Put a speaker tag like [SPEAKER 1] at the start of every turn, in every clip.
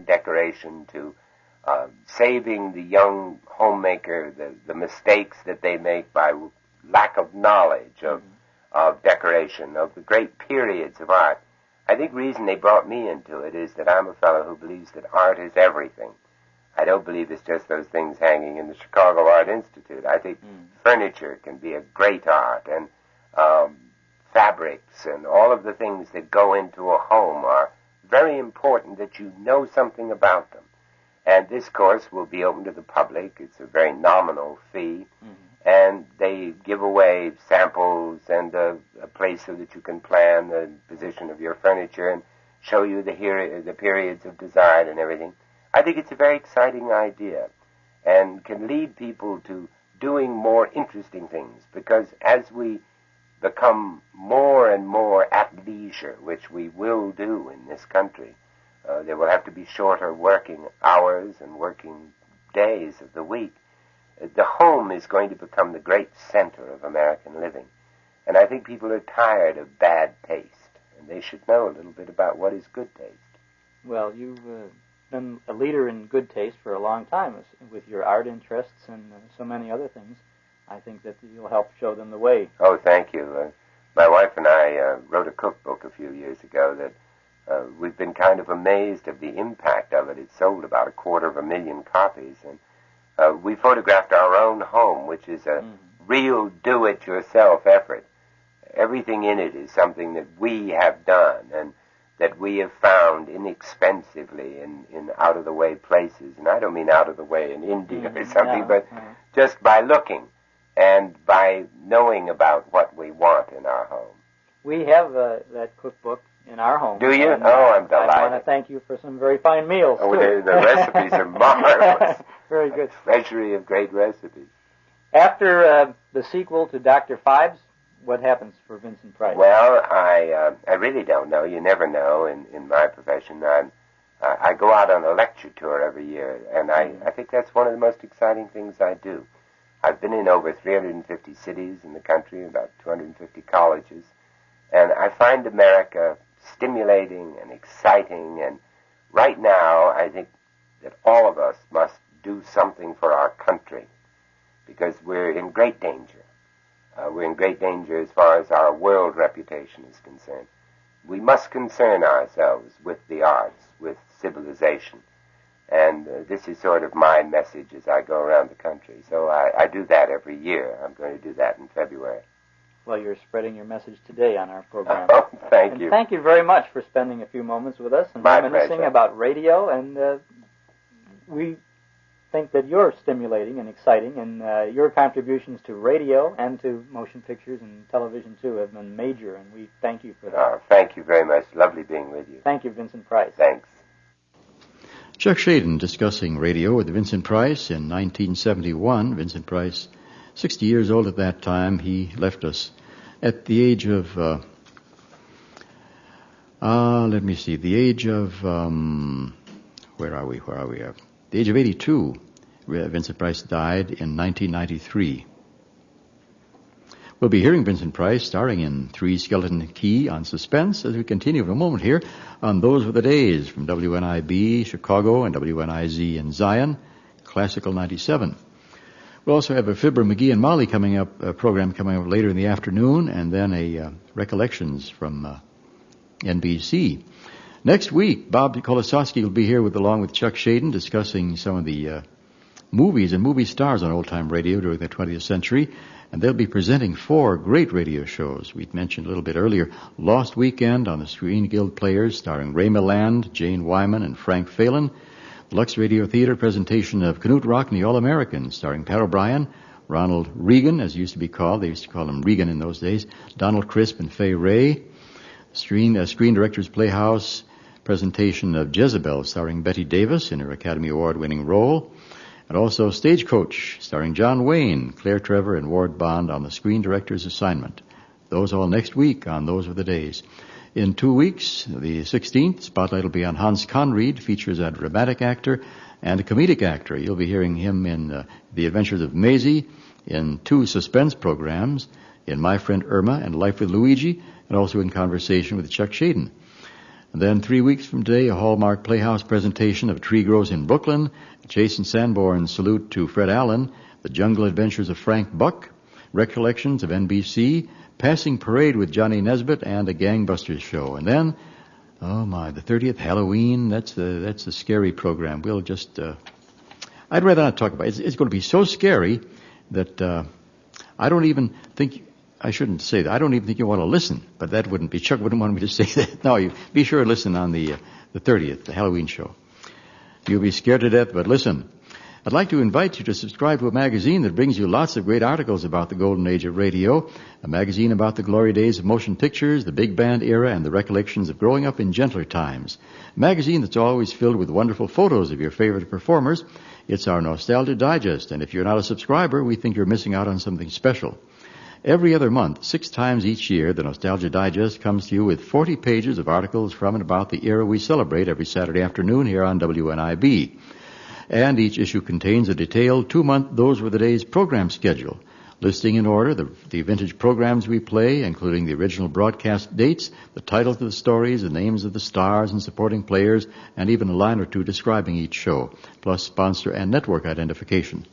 [SPEAKER 1] decoration to saving the young homemaker the mistakes that they make by lack of knowledge of decoration, of the great periods of art. I think the reason they brought me into it is that I'm a fellow who believes that art is everything. I don't believe it's just those things hanging in the Chicago Art Institute. I think furniture can be a great art, and fabrics and all of the things that go into a home are very important that you know something about them. And this course will be open to the public. It's a very nominal fee. And they give away samples and a place so that you can plan the position of your furniture and show you the periods of design and everything. I think it's a very exciting idea and can lead people to doing more interesting things, because as we become more and more at leisure, which we will do in this country, there will have to be shorter working hours and working days of the week. The home is going to become the great center of American living. And I think people are tired of bad taste, and they should know a little bit about what is good taste.
[SPEAKER 2] Well, you've been a leader in good taste for a long time with your art interests and so many other things. I think that you'll help show them the way.
[SPEAKER 1] Oh, thank you. My wife and I wrote a cookbook a few years ago that we've been kind of amazed of the impact of it. It sold about 250,000 copies, and we photographed our own home, which is a real do-it-yourself effort. Everything in it is something that we have done and that we have found inexpensively in out-of-the-way places. And I don't mean out of the way in India or something, but just by looking and by knowing about what we want in our home.
[SPEAKER 2] We have that cookbook in our home.
[SPEAKER 1] Do you? Oh, I'm delighted.
[SPEAKER 2] I want to thank you for some very fine meals,
[SPEAKER 1] too. The recipes are marvelous.
[SPEAKER 2] Very good.
[SPEAKER 1] A treasury of great recipes.
[SPEAKER 2] After the sequel to Dr. Phibes, what happens for Vincent Price?
[SPEAKER 1] Well, I really don't know. You never know in my profession. I go out on a lecture tour every year, and I think that's one of the most exciting things I do. I've been in over 350 cities in the country, about 250 colleges, and I find America stimulating and exciting, and right now I think that all of us must do something for our country, because we're in great danger. We're in great danger as far as our world reputation is concerned. We must concern ourselves with the arts, with civilization, and this is sort of my message as I go around the country. So I do that every year. I'm going to do that in February.
[SPEAKER 2] Well, you're spreading your message today on our program.
[SPEAKER 1] Oh, thank you.
[SPEAKER 2] Thank you very much for spending a few moments with us and reminiscing about radio. And we think that you're stimulating and exciting, and your contributions to radio and to motion pictures and television, too, have been major, and we thank you for that.
[SPEAKER 1] Oh, thank you very much. Lovely being with you.
[SPEAKER 2] Thank you, Vincent Price.
[SPEAKER 1] Thanks.
[SPEAKER 3] Chuck Shaden discussing radio with Vincent Price in 1971. Vincent Price, 60 years old at that time. He left us at the age of, the age of, where are we? The age of 82. Vincent Price died in 1993. We'll be hearing Vincent Price starring in Three Skeleton Key on Suspense as we continue in a moment here on Those Were the Days from WNIB Chicago and WNIZ in Zion, Classical 97. We'll also have a Fibber, McGee, and Molly program coming up later in the afternoon, and then a Recollections from NBC. Next week, Bob Kolosowski will be here along with Chuck Shaden discussing some of the movies and movie stars on old-time radio during the 20th century, and they'll be presenting 4 great radio shows. We mentioned a little bit earlier, Lost Weekend on the Screen Guild Players, starring Ray Milland, Jane Wyman, and Frank Phelan. The Luxe Radio Theater presentation of Knut Rock and the All-Americans, starring Pat O'Brien, Ronald Reagan, as he used to be called. They used to call him Regan in those days. Donald Crisp and Fay Ray. Screen Directors Playhouse presentation of Jezebel, starring Betty Davis in her Academy Award-winning role. And also Stagecoach, starring John Wayne, Claire Trevor, and Ward Bond on the Screen Director's Assignment. Those all next week on Those Were the Days. In 2 weeks, the 16th, Spotlight will be on Hans Conried, features a dramatic actor and a comedic actor. You'll be hearing him in The Adventures of Maisie, in 2 suspense programs, in My Friend Irma and Life with Luigi, and also in conversation with Chuck Shaden. And then 3 weeks from today, a Hallmark Playhouse presentation of Tree Grows in Brooklyn, Jason Sanborn's salute to Fred Allen, The Jungle Adventures of Frank Buck, Recollections of NBC, Passing Parade with Johnny Nesbitt, and a Gangbusters show. And then, the 30th, Halloween, that's the scary program. We'll just, I'd rather not talk about it. It's going to be so scary that I don't even think, I shouldn't say that. I don't even think you want to listen, but that wouldn't be, Chuck wouldn't want me to say that. No, you be sure to listen on the 30th, the Halloween show. You'll be scared to death, but listen. I'd like to invite you to subscribe to a magazine that brings you lots of great articles about the golden age of radio, a magazine about the glory days of motion pictures, the big band era, and the recollections of growing up in gentler times. A magazine that's always filled with wonderful photos of your favorite performers. It's our Nostalgia Digest, and if you're not a subscriber, we think you're missing out on something special. Every other month, 6 times each year, the Nostalgia Digest comes to you with 40 pages of articles from and about the era we celebrate every Saturday afternoon here on WNIB. And each issue contains a detailed 2-month Those Were the Days program schedule, listing in order the vintage programs we play, including the original broadcast dates, the titles of the stories, the names of the stars and supporting players, and even a line or two describing each show, plus sponsor and network identification.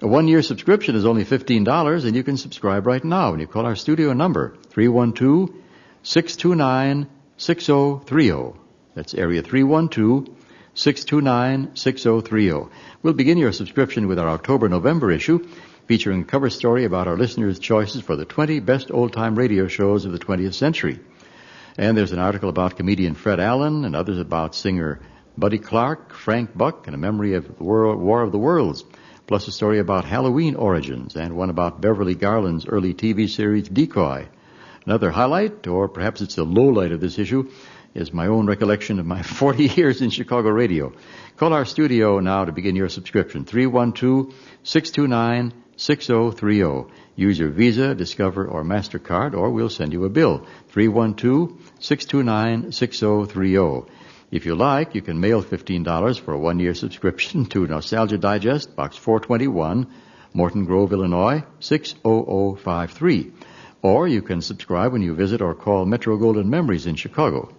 [SPEAKER 3] A 1-year subscription is only $15, and you can subscribe right now when you call our studio number, 312-629-6030. That's area 312-629-6030. We'll begin your subscription with our October-November issue, featuring a cover story about our listeners' choices for the 20 best old-time radio shows of the 20th century. And there's an article about comedian Fred Allen, and others about singer Buddy Clark, Frank Buck, and a memory of the War of the Worlds, plus a story about Halloween origins, and one about Beverly Garland's early TV series Decoy. Another highlight, or perhaps it's the lowlight of this issue, is my own recollection of my 40 years in Chicago radio. Call our studio now to begin your subscription, 312-629-6030. Use your Visa, Discover, or MasterCard, or we'll send you a bill, 312-629-6030. If you like, you can mail $15 for a 1-year subscription to Nostalgia Digest, Box 421, Morton Grove, Illinois, 60053. Or you can subscribe when you visit or call Metro Golden Memories in Chicago.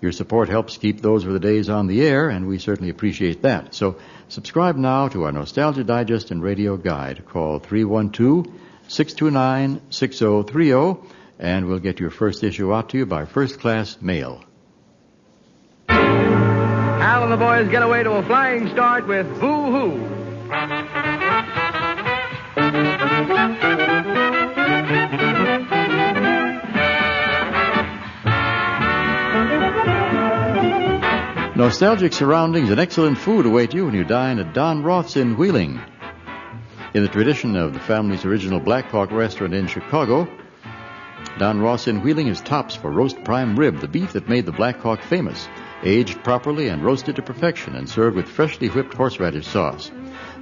[SPEAKER 3] Your support helps keep Those Were the Days on the air, and we certainly appreciate that. So subscribe now to our Nostalgia Digest and Radio Guide. Call 312-629-6030, and we'll get your first issue out to you by first-class mail.
[SPEAKER 4] Al and the boys get away to a flying start with Boo-Hoo.
[SPEAKER 3] Nostalgic surroundings and excellent food await you when you dine at Don Roth's in Wheeling. In the tradition of the family's original Black Hawk restaurant in Chicago, Don Roth's in Wheeling is tops for roast prime rib, the beef that made the Black Hawk famous, aged properly and roasted to perfection and served with freshly whipped horseradish sauce.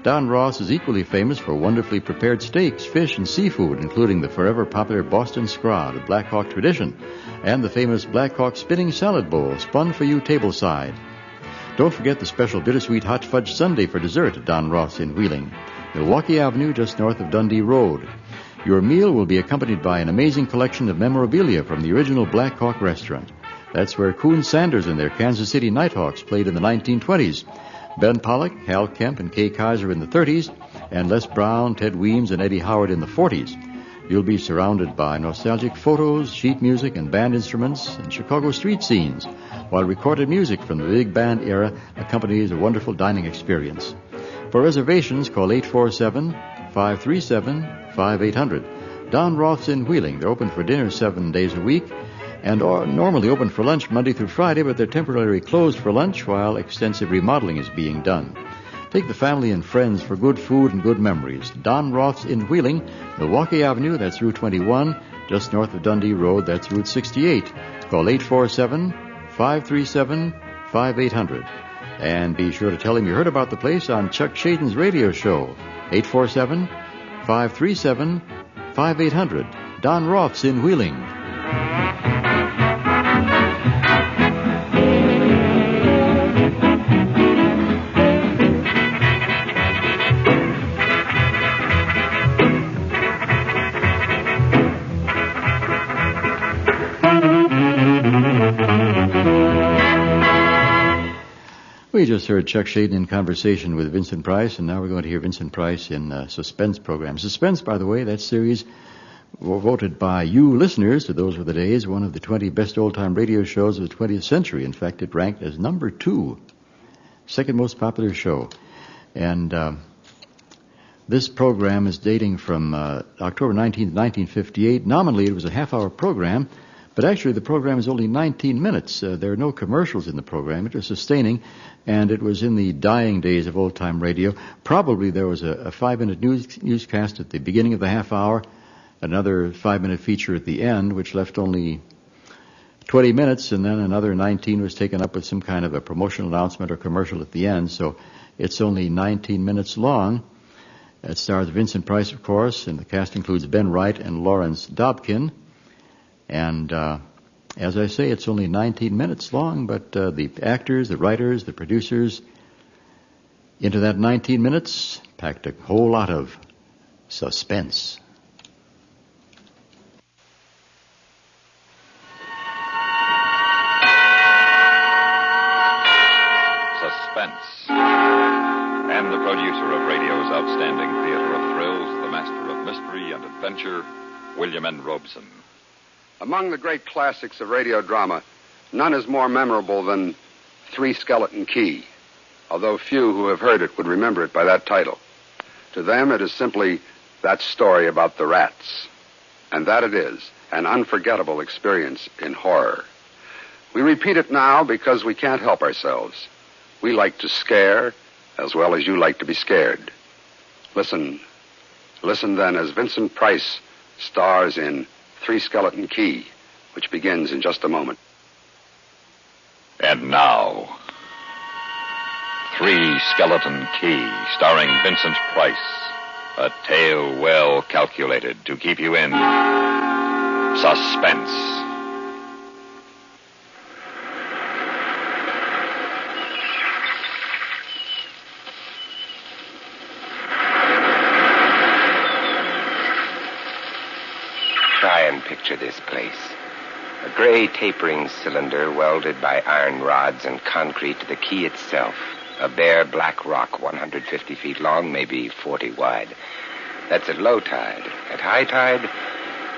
[SPEAKER 3] Don Roth's is equally famous for wonderfully prepared steaks, fish, and seafood, including the forever popular Boston Scrod, a Black Hawk tradition, and the famous Black Hawk spinning salad bowl, spun for you tableside. Don't forget the special bittersweet hot fudge sundae for dessert at Don Roth's in Wheeling, Milwaukee Avenue, just north of Dundee Road. Your meal will be accompanied by an amazing collection of memorabilia from the original Black Hawk restaurant. That's where Coon Sanders and their Kansas City Nighthawks played in the 1920s. Ben Pollock, Hal Kemp, and Kay Kaiser in the 30s, and Les Brown, Ted Weems, and Eddie Howard in the 40s. You'll be surrounded by nostalgic photos, sheet music, and band instruments, and Chicago street scenes, while recorded music from the big band era accompanies a wonderful dining experience. For reservations, call 847-537-5800. Don Roth's in Wheeling. They're open for dinner 7 days a week, and are normally open for lunch Monday through Friday, but they're temporarily closed for lunch while extensive remodeling is being done. Take the family and friends for good food and good memories. Don Roth's in Wheeling, Milwaukee Avenue, that's Route 21, just north of Dundee Road, that's Route 68. Call 847-537-5800. And be sure to tell him you heard about the place on Chuck Shaden's radio show, 847-537-5800. Don Roth's in Wheeling. heard Chuck Shaden in conversation with Vincent Price, and now we're going to hear Vincent Price in Suspense program. Suspense, by the way, that series voted by you listeners to Those Were the Days, one of the 20 best old-time radio shows of the 20th century. In fact, it ranked as number 2, second most popular show. And this program is dating from October 19th, 1958. Nominally, it was a half-hour program, but actually the program is only 19 minutes. There are no commercials in the program. It was sustaining, and it was in the dying days of old-time radio. Probably there was a 5-minute newscast at the beginning of the half hour, another 5-minute feature at the end, which left only 20 minutes, and then another 19 was taken up with some kind of a promotional announcement or commercial at the end. So it's only 19 minutes long. It stars Vincent Price, of course, and the cast includes Ben Wright and Lawrence Dobkin. And as I say, it's only 19 minutes long, but the actors, the writers, the producers, into that 19 minutes, packed a whole lot of suspense.
[SPEAKER 5] Suspense. And the producer of radio's outstanding theater of thrills, the master of mystery and adventure, William N. Robeson.
[SPEAKER 6] Among the great classics of radio drama, none is more memorable than Three Skeleton Key, although few who have heard it would remember it by that title. To them, it is simply that story about the rats. And that it is, an unforgettable experience in horror. We repeat it now because we can't help ourselves. We like to scare as well as you like to be scared. Listen then as Vincent Price stars in Three Skeleton Key, which begins in just a moment.
[SPEAKER 5] And now, Three Skeleton Key, starring Vincent Price. A tale well calculated to keep you in suspense.
[SPEAKER 1] Try and picture this place. A gray tapering cylinder welded by iron rods and concrete to the key itself. A bare black rock 150 feet long, maybe 40 wide. That's at low tide. At high tide,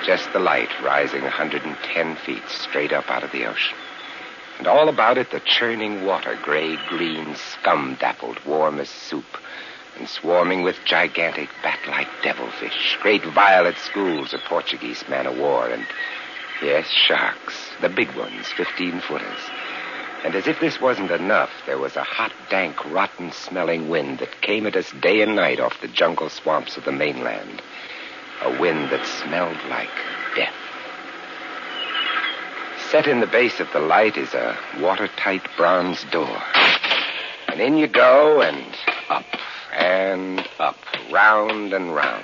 [SPEAKER 1] just the light rising 110 feet straight up out of the ocean. And all about it, the churning water, gray-green, scum-dappled, warm as soup, and swarming with gigantic bat-like devilfish, great violet schools of Portuguese man-o'-war, and, yes, sharks, the big ones, 15-footers. And as if this wasn't enough, there was a hot, dank, rotten-smelling wind that came at us day and night off the jungle swamps of the mainland. A wind that smelled like death. Set in the base of the light is a watertight bronze door. And in you go, and up, round and round.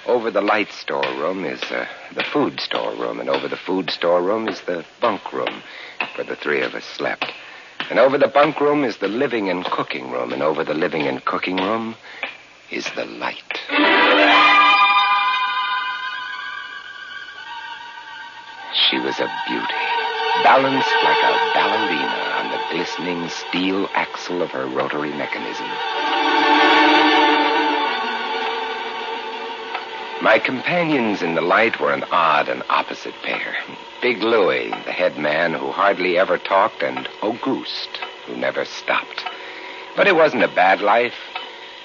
[SPEAKER 1] Over the light storeroom is the food storeroom, and over the food storeroom is the bunk room, where the three of us slept. And over the bunk room is the living and cooking room, and over the living and cooking room is the light. She was a beauty, balanced like a ballerina on the glistening steel axle of her rotary mechanism. My companions in the light were an odd and opposite pair. Big Louie, the head man who hardly ever talked, and Auguste, who never stopped. But it wasn't a bad life,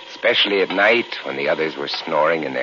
[SPEAKER 1] especially at night when the others were snoring in their